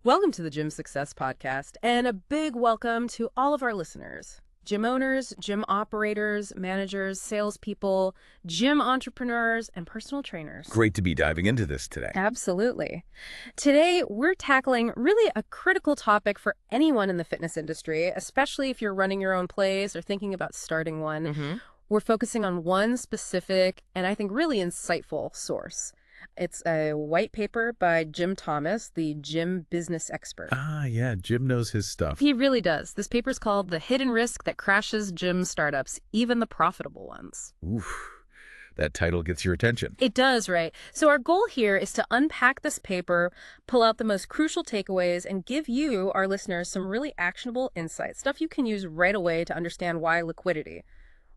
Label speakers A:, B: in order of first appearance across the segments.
A: Welcome to the Gym Success Podcast, and a big welcome to all of our listeners. Gym owners, gym operators, managers, salespeople, gym entrepreneurs, and personal trainers.
B: Great to be diving into this today.
A: Absolutely. Today, we're tackling really a critical topic for anyone in the fitness industry, especially if you're running your own place or thinking about starting one. We're focusing on one specific and I think really insightful source. It's a white paper by jthomas, the gym business expert.
B: Yeah, Jim knows his stuff.
A: He really does. This paper's called The Hidden Risk That Crashes Gym Startups, Even the Profitable Ones.
B: Oof, that title gets your attention.
A: It does, right? So our goal here is to unpack this paper, pull out the most crucial takeaways, and give you, our listeners, some really actionable insights, stuff you can use right away to understand why liquidity.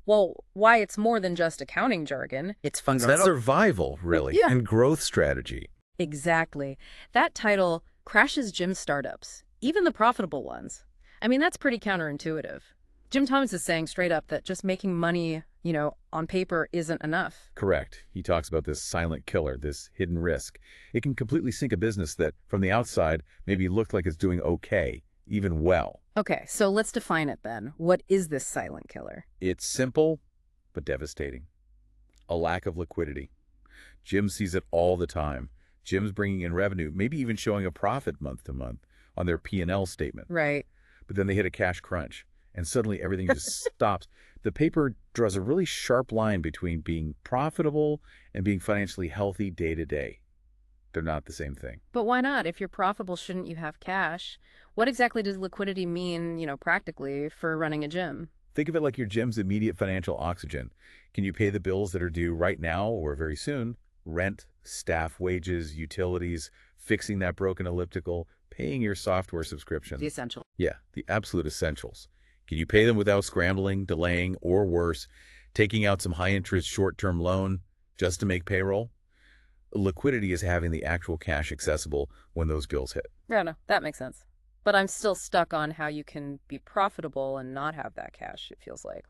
A: Well, why it's more than just accounting jargon. It's fundamental.
B: Survival, really, and growth strategy.
A: Exactly. That title, Crashes Gym Startups, Even the Profitable Ones. I mean, that's pretty counterintuitive. Jthomas is saying straight up that just making money, on paper isn't enough.
B: Correct. He talks about this silent killer, this hidden risk. It can completely sink a business that, from the outside, maybe looked like it's doing okay, even well.
A: Okay, so let's define it then. What is this silent killer?
B: It's simple, but devastating. A lack of liquidity. Jim sees it all the time. Jim's bringing in revenue, maybe even showing a profit month to month on their P&L statement.
A: Right.
B: But then they hit a cash crunch, and suddenly everything just stops. The paper draws a really sharp line between being profitable and being financially healthy day to day. They're not the same thing.
A: But why not? If you're profitable, shouldn't you have cash? What exactly does liquidity mean, practically for running a gym?
B: Think of it like your gym's immediate financial oxygen. Can you pay the bills that are due right now or very soon? Rent, staff wages, utilities, fixing that broken elliptical, paying your software subscription.
A: The essential.
B: Yeah, the absolute essentials. Can you pay them without scrambling, delaying, or worse, taking out some high-interest short-term loan just to make payroll? Liquidity is having the actual cash accessible when those bills hit.
A: Yeah, no, that makes sense. But I'm still stuck on how you can be profitable and not have that cash. It feels like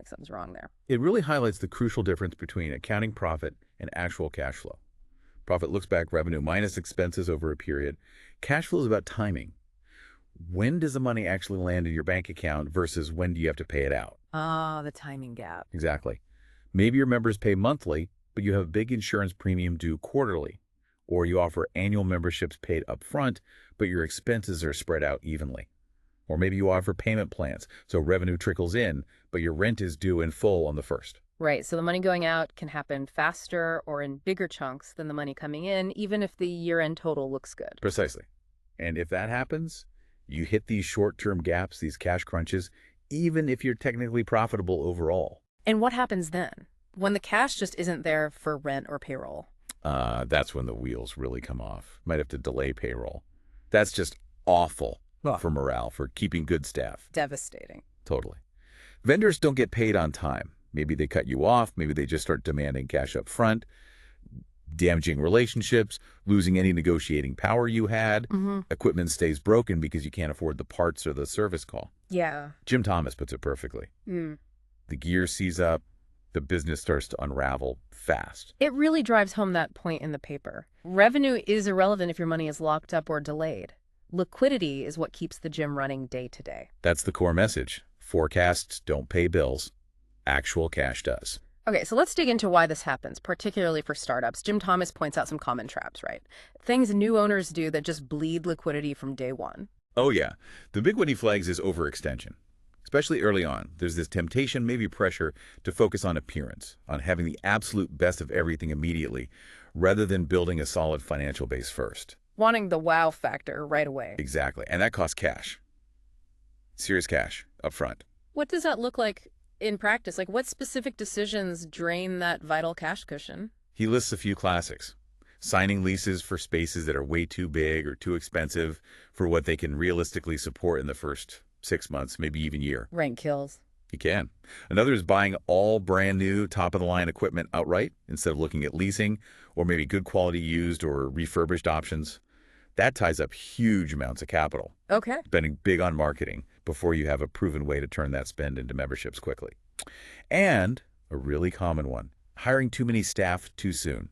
A: something's wrong there.
B: It really highlights the crucial difference between accounting profit and actual cash flow. Profit looks back revenue minus expenses over a period. Cash flow is about timing. When does the money actually land in your bank account versus when do you have to pay it out?
A: The timing gap.
B: Exactly. Maybe your members pay monthly, but you have a big insurance premium due quarterly. Or you offer annual memberships paid up front, but your expenses are spread out evenly. Or maybe you offer payment plans, so revenue trickles in, but your rent is due in full on the first.
A: Right, so the money going out can happen faster or in bigger chunks than the money coming in, even if the year-end total looks good.
B: Precisely. And if that happens, you hit these short-term gaps, these cash crunches, even if you're technically profitable overall.
A: And what happens then? When the cash just isn't there for rent or payroll?
B: That's when the wheels really come off. Might have to delay payroll. That's just awful for morale, for keeping good staff.
A: Devastating.
B: Totally. Vendors don't get paid on time. Maybe they cut you off. Maybe they just start demanding cash up front, damaging relationships, losing any negotiating power you had. Equipment stays broken because you can't afford the parts or the service call.
A: Yeah.
B: Jthomas puts it perfectly. The gear seize up. The business starts to unravel fast.
A: It really drives home that point in the paper. Revenue is irrelevant if your money is locked up or delayed. Liquidity is what keeps the gym running day to day.
B: That's the core message. Forecasts don't pay bills. Actual cash does.
A: Okay, so let's dig into why this happens, particularly for startups. Jthomas points out some common traps, right? Things new owners do that just bleed liquidity from day one.
B: Oh, yeah. The big one he flags is overextension. Especially early on, there's this temptation, maybe pressure, to focus on appearance, on having the absolute best of everything immediately, rather than building a solid financial base first.
A: Wanting the wow factor right away.
B: Exactly. And that costs cash. Serious cash up front.
A: What does that look like in practice? Like, what specific decisions drain that vital cash cushion?
B: He lists a few classics. Signing leases for spaces that are way too big or too expensive for what they can realistically support in the first 6 months, maybe even year.
A: Rent kills.
B: You can. Another is buying all brand new, top-of-the-line equipment outright instead of looking at leasing or maybe good quality used or refurbished options. That ties up huge amounts of capital.
A: Okay.
B: Spending big on marketing before you have a proven way to turn that spend into memberships quickly. And a really common one, hiring too many staff too soon.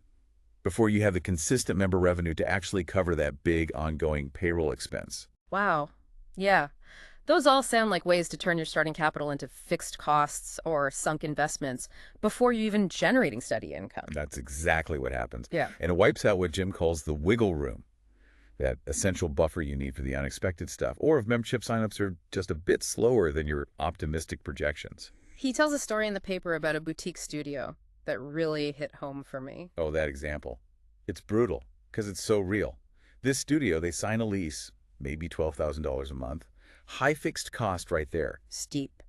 B: before you have the consistent member revenue to actually cover that big ongoing payroll expense.
A: Wow. Yeah. Those all sound like ways to turn your starting capital into fixed costs or sunk investments before you're even generating steady income.
B: That's exactly what happens.
A: Yeah.
B: And it wipes out what Jim calls the wiggle room, that essential buffer you need for the unexpected stuff, or if membership signups are just a bit slower than your optimistic projections.
A: He tells a story in the paper about a boutique studio that really hit home for me.
B: Oh, that example. It's brutal because it's so real. This studio, they sign a lease, maybe $12,000 a month, high fixed cost right there.
A: Steep.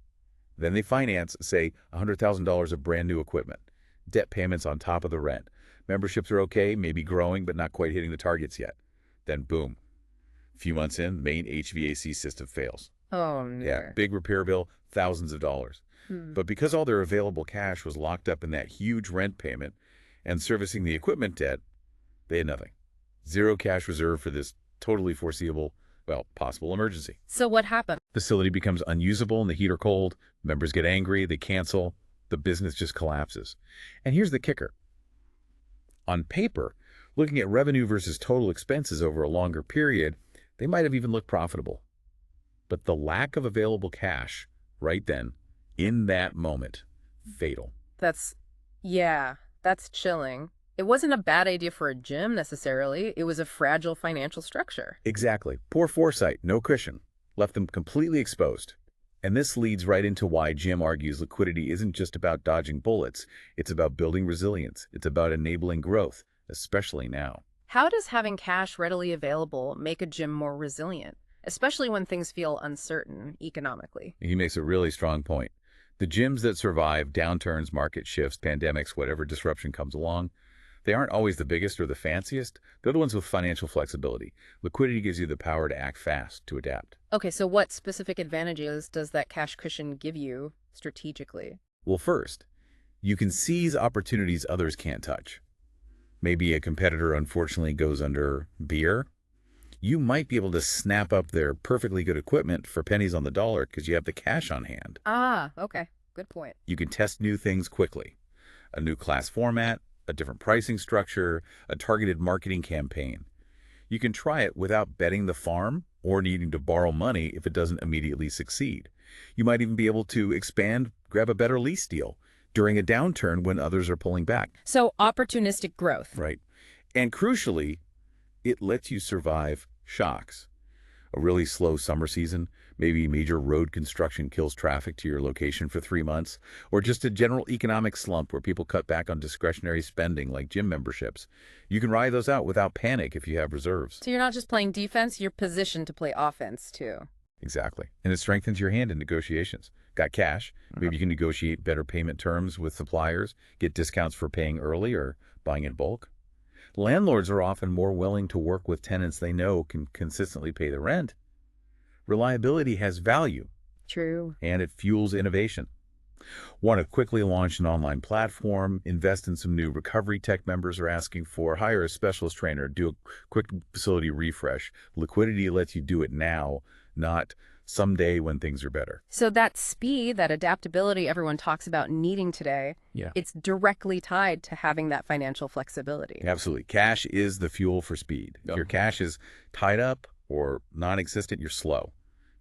B: Then they finance, say, $100,000 of brand new equipment, debt payments on top of the rent. Memberships are okay, maybe growing, but not quite hitting the targets yet. Then boom, a few months in, main HVAC system fails.
A: Oh, no.
B: Yeah, big repair bill, thousands of dollars. But because all their available cash was locked up in that huge rent payment and servicing the equipment debt, they had nothing. Zero cash reserve for this totally foreseeable, well, possible emergency.
A: So what happened?
B: Facility becomes unusable and the heat are cold. Members get angry, they cancel. The business just collapses. And here's the kicker. On paper, looking at revenue versus total expenses over a longer period, they might have even looked profitable. But the lack of available cash right then, in that moment, fatal.
A: Yeah, that's chilling. It wasn't a bad idea for a gym necessarily. It was a fragile financial structure.
B: Exactly. Poor foresight, no cushion. Left them completely exposed. And this leads right into why Jim argues liquidity isn't just about dodging bullets. It's about building resilience. It's about enabling growth, especially now.
A: How does having cash readily available make a gym more resilient, especially when things feel uncertain economically?
B: He makes a really strong point. The gyms that survive downturns, market shifts, pandemics, whatever disruption comes along, they aren't always the biggest or the fanciest. They're the ones with financial flexibility. Liquidity gives you the power to act fast, to adapt.
A: Okay, so what specific advantages does that cash cushion give you strategically?
B: Well, first, you can seize opportunities others can't touch. Maybe a competitor unfortunately goes under beer. You might be able to snap up their perfectly good equipment for pennies on the dollar because you have the cash on hand.
A: Ah, okay. Good point.
B: You can test new things quickly. A new class format, a different pricing structure, a targeted marketing campaign. You can try it without betting the farm or needing to borrow money if it doesn't immediately succeed. You might even be able to expand, grab a better lease deal during a downturn when others are pulling back.
A: So opportunistic growth.
B: Right. And crucially, it lets you survive shocks. A really slow summer season, maybe major road construction kills traffic to your location for 3 months, or just a general economic slump where people cut back on discretionary spending like gym memberships. You can ride those out without panic if you have reserves.
A: So you're not just playing defense, you're positioned to play offense too.
B: Exactly. And it strengthens your hand in negotiations. Got cash, maybe you can negotiate better payment terms with suppliers, get discounts for paying early or buying in bulk. Landlords are often more willing to work with tenants they know can consistently pay the rent. Reliability has value.
A: True.
B: And it fuels innovation. Want to quickly launch an online platform, invest in some new recovery tech members are asking for, hire a specialist trainer, do a quick facility refresh. Liquidity lets you do it now, not someday when things are better.
A: So that speed, that adaptability everyone talks about needing today, it's directly tied to having that financial flexibility.
B: Absolutely. Cash is the fuel for speed. If your cash is tied up or non-existent, you're slow.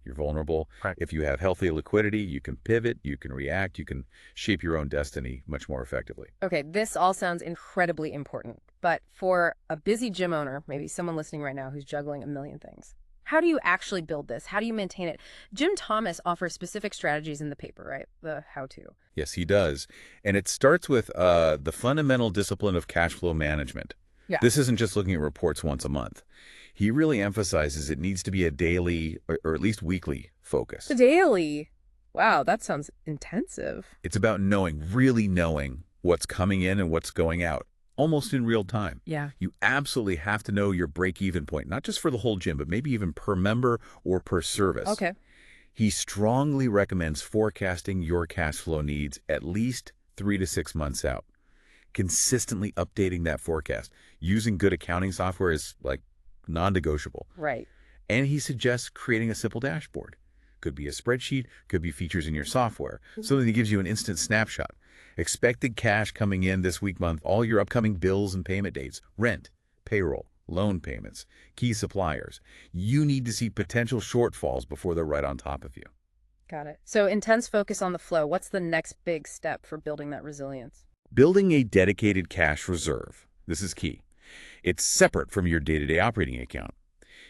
B: You're vulnerable.
C: Right.
B: If you have healthy liquidity, you can pivot, you can react, you can shape your own destiny much more effectively.
A: Okay, this all sounds incredibly important. But for a busy gym owner, maybe someone listening right now who's juggling a million things, how do you actually build this? How do you maintain it? Jim Thomas offers specific strategies in the paper, right? The how-to.
B: Yes, he does. And it starts with the fundamental discipline of cash flow management.
A: Yeah.
B: This isn't just looking at reports once a month. He really emphasizes it needs to be a daily or at least weekly focus.
A: The daily. Wow, that sounds intensive.
B: It's about really knowing what's coming in and what's going out, almost in real time.
A: Yeah.
B: You absolutely have to know your break-even point, not just for the whole gym, but maybe even per member or per service.
A: Okay.
B: He strongly recommends forecasting your cash flow needs at least 3 to 6 months out. Consistently updating that forecast. Using good accounting software is like non-negotiable.
A: Right.
B: And he suggests creating a simple dashboard. Could be a spreadsheet, could be features in your software, something that gives you an instant snapshot. Expected cash coming in this week, month, all your upcoming bills and payment dates, rent, payroll, loan payments, key suppliers. You need to see potential shortfalls before they're right on top of you.
A: Got it. So intense focus on the flow. What's the next big step for building that resilience?
B: Building a dedicated cash reserve. This is key. It's separate from your day-to-day operating account.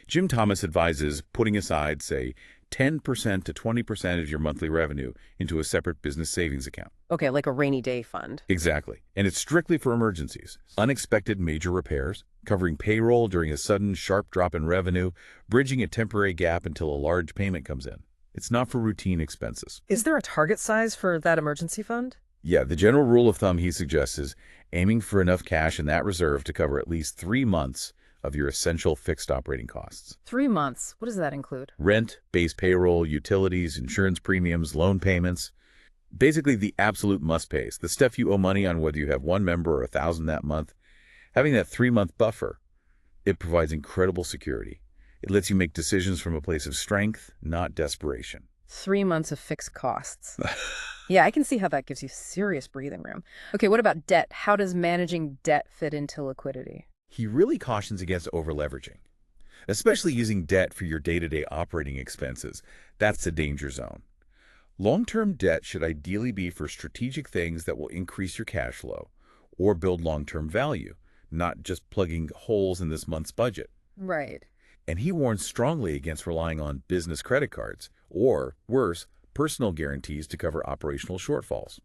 B: Jim Thomas advises putting aside, say, 10% to 20% of your monthly revenue into a separate business savings account.
A: Okay, like a rainy day fund.
B: Exactly. And it's strictly for emergencies, unexpected major repairs, covering payroll during a sudden sharp drop in revenue, bridging a temporary gap until a large payment comes in. It's not for routine expenses.
C: Is there a target size for that emergency fund?
B: Yeah, the general rule of thumb he suggests is aiming for enough cash in that reserve to cover at least 3 months of your essential fixed operating costs.
A: 3 months. What does that include?
B: Rent, base payroll, utilities, insurance premiums, loan payments. Basically the absolute must-pays, the stuff you owe money on whether you have 1 member or 1,000 that month. Having that 3-month buffer, it provides incredible security. It lets you make decisions from a place of strength, not desperation.
A: 3 months of fixed costs. Yeah, I can see how that gives you serious breathing room. Okay, what about debt? How does managing debt fit into liquidity?
B: He really cautions against over-leveraging, especially using debt for your day-to-day operating expenses. That's the danger zone. Long-term debt should ideally be for strategic things that will increase your cash flow or build long-term value, not just plugging holes in this month's budget.
A: Right.
B: And he warns strongly against relying on business credit cards or, worse, personal guarantees to cover operational shortfalls.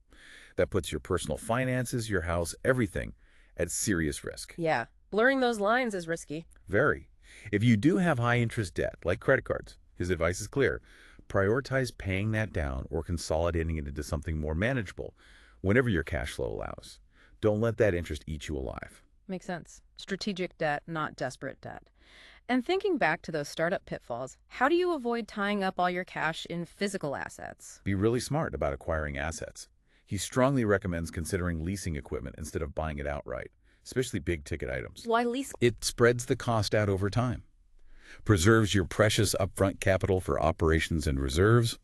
B: That puts your personal finances, your house, everything at serious risk.
A: Yeah. Blurring those lines is risky.
B: Very. If you do have high-interest debt, like credit cards, his advice is clear. Prioritize paying that down or consolidating it into something more manageable whenever your cash flow allows. Don't let that interest eat you alive.
A: Makes sense. Strategic debt, not desperate debt. And thinking back to those startup pitfalls, how do you avoid tying up all your cash in physical assets?
B: Be really smart about acquiring assets. He strongly recommends considering leasing equipment instead of buying it outright, especially big-ticket items.
A: Why lease?
B: It spreads the cost out over time, preserves your precious upfront capital for operations and reserves.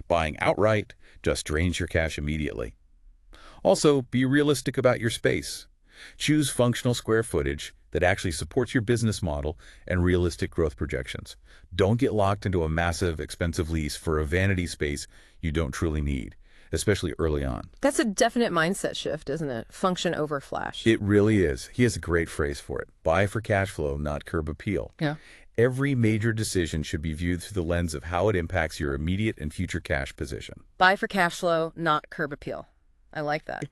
B: Buying outright just drains your cash immediately. Also, be realistic about your space. Choose functional square footage that actually supports your business model and realistic growth projections. Don't get locked into a massive, expensive lease for a vanity space you don't truly need, especially early on.
A: That's a definite mindset shift, isn't it? Function over flash.
B: It really is. He has a great phrase for it. Buy for cash flow, not curb appeal.
A: Yeah.
B: Every major decision should be viewed through the lens of how it impacts your immediate and future cash position.
A: Buy for cash flow, not curb appeal. I like that.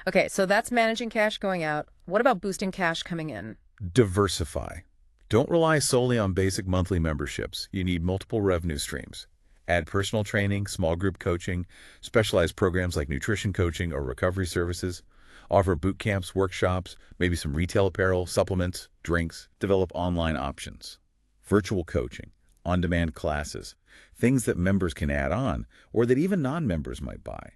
A: Okay, so that's managing cash going out. What about boosting cash coming in?
B: Diversify. Don't rely solely on basic monthly memberships. You need multiple revenue streams. Add personal training, small group coaching, specialized programs like nutrition coaching or recovery services. Offer boot camps, workshops, maybe some retail apparel, supplements, drinks. Develop online options. Virtual coaching, on-demand classes, things that members can add on or that even non-members might buy.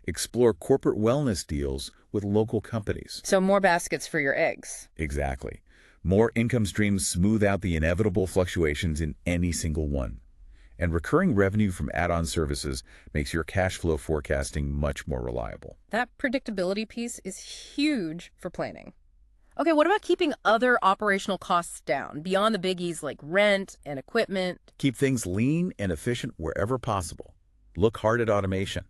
B: Explore corporate wellness deals with local companies.
A: So more baskets for your eggs.
B: Exactly. More income streams smooth out the inevitable fluctuations in any single one. And recurring revenue from add-on services makes your cash flow forecasting much more reliable.
A: That predictability piece is huge for planning. Okay, what about keeping other operational costs down beyond the biggies like rent and equipment?
B: Keep things lean and efficient wherever possible. Look hard at automation.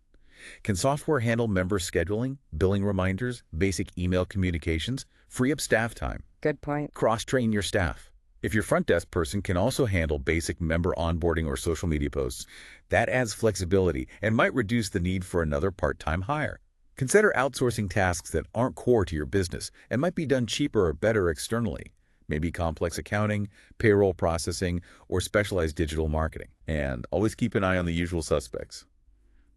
B: Can software handle member scheduling, billing reminders, basic email communications? Free up staff time.
A: Good point.
B: Cross-train your staff. If your front desk person can also handle basic member onboarding or social media posts, that adds flexibility and might reduce the need for another part-time hire. Consider outsourcing tasks that aren't core to your business and might be done cheaper or better externally. Maybe complex accounting, payroll processing, or specialized digital marketing. And always keep an eye on the usual suspects.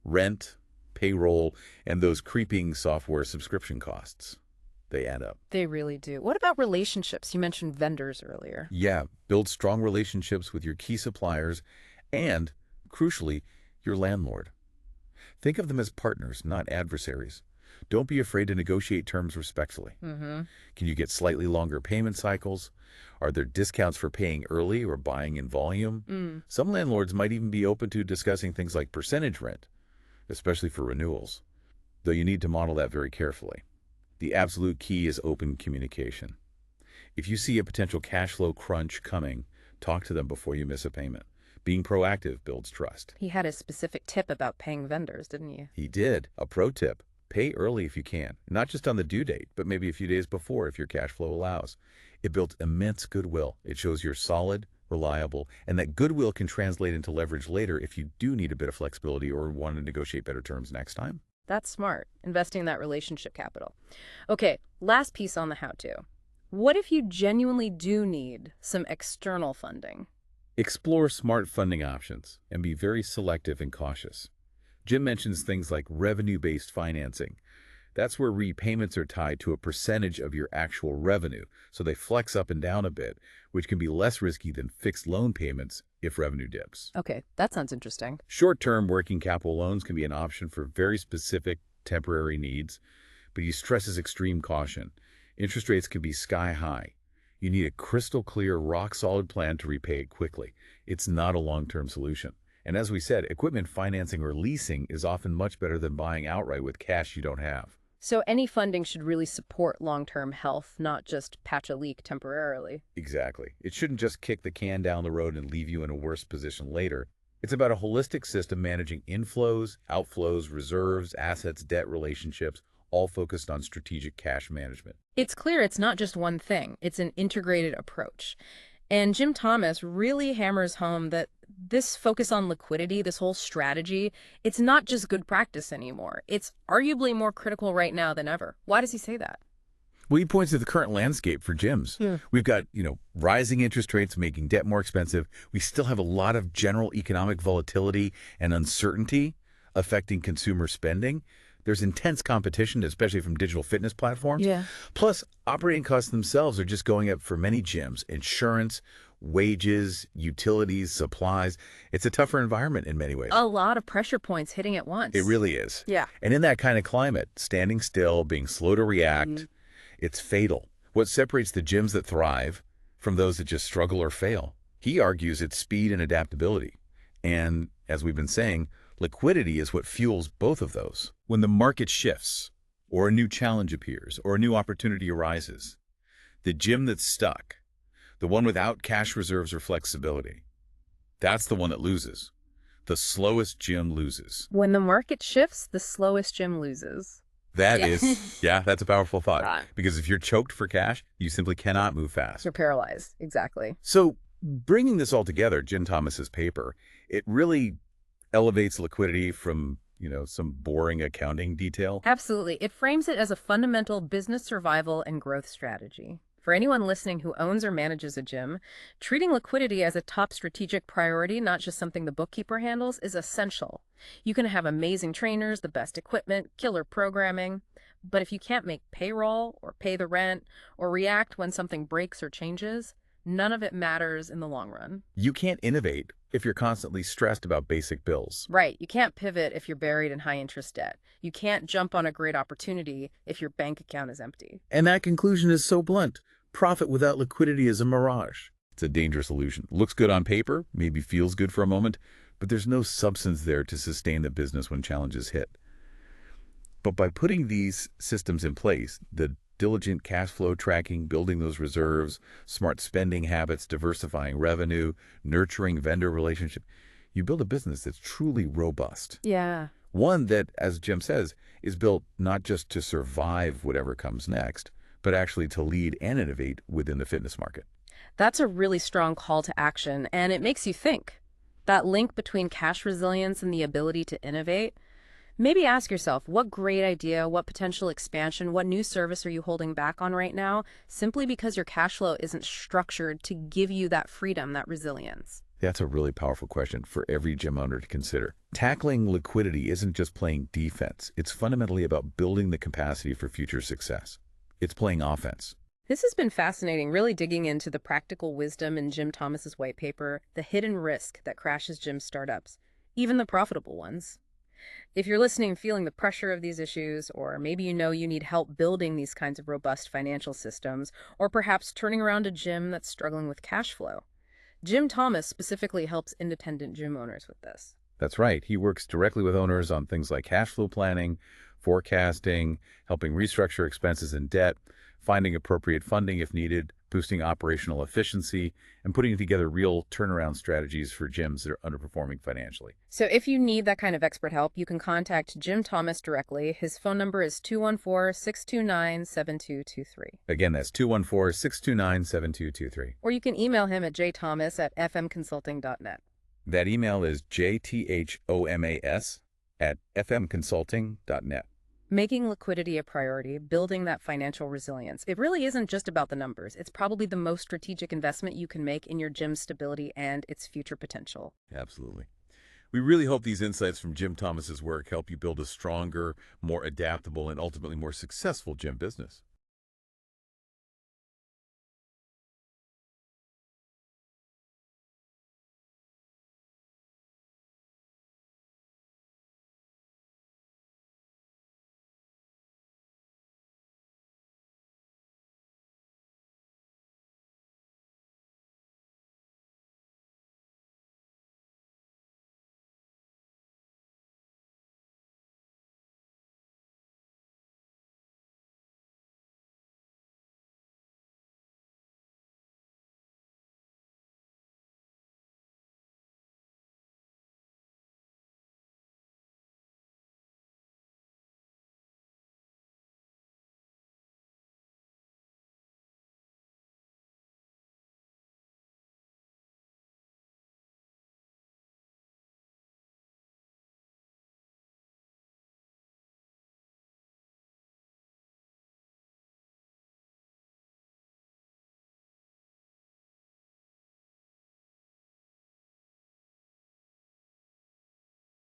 B: Rent, payroll, and those creeping software subscription costs. They add up.
A: They really do. What about relationships? You mentioned vendors earlier.
B: Yeah, build strong relationships with your key suppliers and, crucially, your landlord. Think of them as partners, not adversaries. Don't be afraid to negotiate terms respectfully.
A: Mm-hmm.
B: Can you get slightly longer payment cycles? Are there discounts for paying early or buying in volume? Some landlords might even be open to discussing things like percentage rent, especially for renewals, though you need to model that very carefully. The absolute key is open communication. If you see a potential cash flow crunch coming, talk to them before you miss a payment. Being proactive builds trust.
A: He had a specific tip about paying vendors, didn't he?
B: He did. A pro tip: pay early if you can, not just on the due date, but maybe a few days before if your cash flow allows. It builds immense goodwill. It shows you're solid, reliable, and that goodwill can translate into leverage later if you do need a bit of flexibility or want to negotiate better terms next time.
A: That's smart, investing that relationship capital. Okay, last piece on the how-to. What if you genuinely do need some external funding?
B: Explore smart funding options and be very selective and cautious. Jim mentions things like revenue-based financing. That's where repayments are tied to a percentage of your actual revenue, so they flex up and down a bit, which can be less risky than fixed loan payments if revenue dips.
A: Okay, that sounds interesting.
B: Short-term working capital loans can be an option for very specific temporary needs, but he stresses extreme caution. Interest rates can be sky high. You need a crystal clear, rock-solid plan to repay it quickly. It's not a long-term solution. And as we said, equipment financing or leasing is often much better than buying outright with cash you don't have.
A: So any funding should really support long-term health, not just patch a leak temporarily.
B: Exactly. It shouldn't just kick the can down the road and leave you in a worse position later. It's about a holistic system managing inflows, outflows, reserves, assets, debt relationships, all focused on strategic cash management.
A: It's clear it's not just one thing. It's an integrated approach. And Jim Thomas really hammers home that this focus on liquidity, this whole strategy, it's not just good practice anymore. It's arguably more critical right now than ever. Why does he say that?
B: Well, he points to the current landscape for gyms. We've got, rising interest rates making debt more expensive. We still have a lot of general economic volatility and uncertainty affecting consumer spending. There's intense competition, especially from digital fitness platforms.
A: Yeah.
B: Plus, operating costs themselves are just going up for many gyms. Insurance, wages, utilities, supplies. It's a tougher environment in many ways.
A: A lot of pressure points hitting at once.
B: It really is.
A: Yeah.
B: And in that kind of climate, standing still, being slow to react, it's fatal. What separates the gyms that thrive from those that just struggle or fail? He argues it's speed and adaptability. And as we've been saying, liquidity is what fuels both of those. When the market shifts, or a new challenge appears, or a new opportunity arises, the gym that's stuck, the one without cash reserves or flexibility, that's the one that loses. The slowest gym loses.
A: When the market shifts, the slowest gym loses.
B: That's a powerful thought.
A: Right.
B: Because if you're choked for cash, you simply cannot move fast.
A: You're paralyzed. Exactly.
B: So bringing this all together, Jim Thomas's paper, it really elevates liquidity from, some boring accounting detail.
A: Absolutely. It frames it as a fundamental business survival and growth strategy. For anyone listening who owns or manages a gym, treating liquidity as a top strategic priority, not just something the bookkeeper handles, is essential. You can have amazing trainers, the best equipment, killer programming, but if you can't make payroll or pay the rent or react when something breaks or changes, none of it matters in the long run.
B: You can't innovate if you're constantly stressed about basic bills.
A: Right. You can't pivot if you're buried in high-interest debt. You can't jump on a great opportunity if your bank account is empty.
B: And that conclusion is so blunt. Profit without liquidity is a mirage. It's a dangerous illusion. Looks good on paper, maybe feels good for a moment, but there's no substance there to sustain the business when challenges hit. But by putting these systems in place, the diligent cash flow tracking, building those reserves, smart spending habits, diversifying revenue, nurturing vendor relationship, you build a business that's truly robust.
A: Yeah.
B: One that, as Jim says, is built not just to survive whatever comes next, but actually to lead and innovate within the fitness market.
A: That's a really strong call to action, and it makes you think. That link between cash resilience and the ability to innovate. Maybe ask yourself, what great idea, what potential expansion, what new service are you holding back on right now simply because your cash flow isn't structured to give you that freedom, that resilience?
B: That's a really powerful question for every gym owner to consider. Tackling liquidity isn't just playing defense. It's fundamentally about building the capacity for future success. It's playing offense.
A: This has been fascinating, really digging into the practical wisdom in Jim Thomas's white paper, the hidden risk that crashes gym startups, even the profitable ones. If you're listening and feeling the pressure of these issues, or maybe you know you need help building these kinds of robust financial systems, or perhaps turning around a gym that's struggling with cash flow, Jim Thomas specifically helps independent gym owners with this.
B: That's right. He works directly with owners on things like cash flow planning, forecasting, helping restructure expenses and debt, finding appropriate funding if needed, boosting operational efficiency, and putting together real turnaround strategies for gyms that are underperforming financially.
A: So if you need that kind of expert help, you can contact Jim Thomas directly. His phone number is 214-629-7223.
B: Again, that's 214-629-7223.
A: Or you can email him at jthomas@fmconsulting.net.
B: That email is jthomas@fmconsulting.net.
A: Making liquidity a priority, building that financial resilience, it really isn't just about the numbers. It's probably the most strategic investment you can make in your gym's stability and its future potential.
B: Absolutely. We really hope these insights from Jim Thomas's work help you build a stronger, more adaptable, and ultimately more successful gym business.